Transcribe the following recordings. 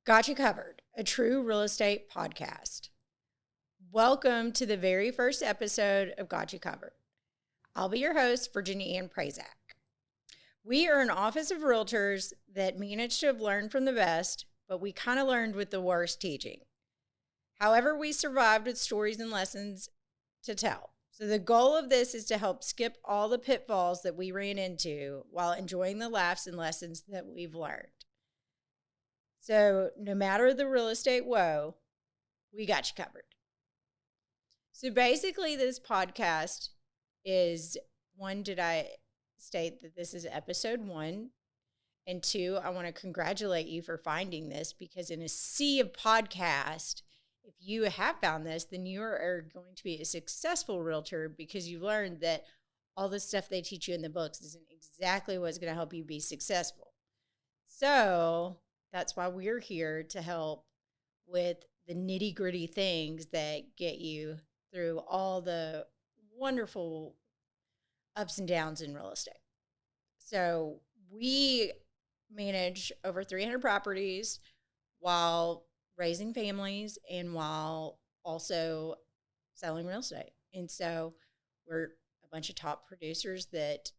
Got You Covered, a true real estate podcast. Welcome to the very first episode of Got You Covered. I'll be your host, Virginia Ann Prazak. We are an office of realtors that managed to have learned from the best, but we kind of learned with the worst teaching. However, we survived with stories and lessons to tell. So the goal of this is to help skip all the pitfalls that we ran into while enjoying the laughs and lessons that we've learned. So no matter the real estate woe, we got you covered. So basically this podcast is, one, did I state that this is episode 1? And 2, I want to congratulate you for finding this, because in a sea of podcasts, if you have found this, then you are going to be a successful realtor, because you learned that all the stuff they teach you in the books isn't exactly what's going to help you be successful. So that's why we're here to help with the nitty-gritty things that get you through all the wonderful ups and downs in real estate. So we manage over 300 properties while raising families and while also selling real estate. And so we're a bunch of top producers that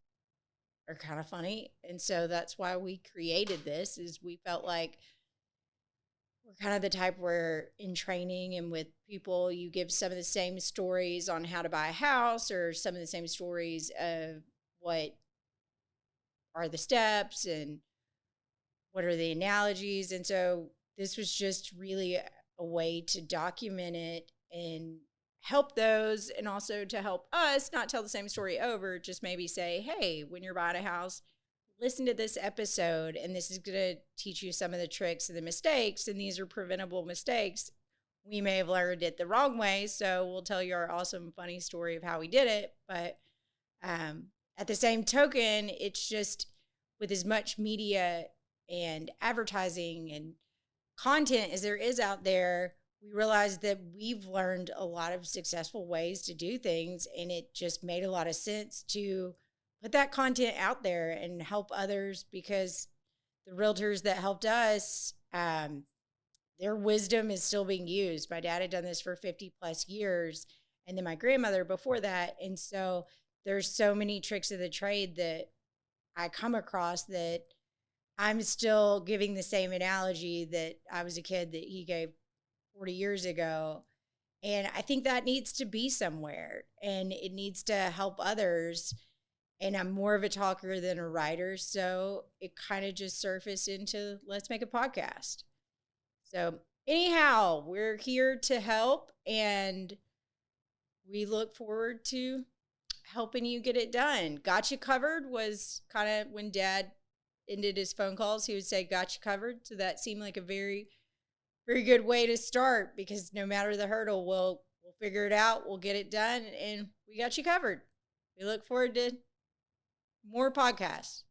are kind of funny. And so that's why we created this, is we felt like we're kind of the type where in training and with people, you give some of the same stories on how to buy a house, or some of the same stories of what are the steps and what are the analogies. And so this was just really a way to document it and help those, and also to help us not tell the same story over, just maybe say, hey, when you're buying a house, listen to this episode, and this is going to teach you some of the tricks and the mistakes, and these are preventable mistakes. We may have learned it the wrong way, so we'll tell you our awesome, funny story of how we did it. But at the same token, it's just with as much media and advertising and content as there is out there, we realized that we've learned a lot of successful ways to do things, and it just made a lot of sense to put that content out there and help others, because the realtors that helped us, their wisdom is still being used. My dad had done this for 50 plus years, and then my grandmother before that. And so there's so many tricks of the trade that I come across that I'm still giving the same analogy that I was a kid that he gave 40 years ago. And I think that needs to be somewhere, and it needs to help others. And I'm more of a talker than a writer, so it kind of just surfaced into, let's make a podcast. So anyhow, we're here to help, and we look forward to helping you get it done. Got You Covered was kind of when Dad ended his phone calls, he would say, got you covered. So that seemed like a very, very good way to start, because no matter the hurdle, we'll figure it out, we'll get it done, and we got you covered. We look forward to more podcasts.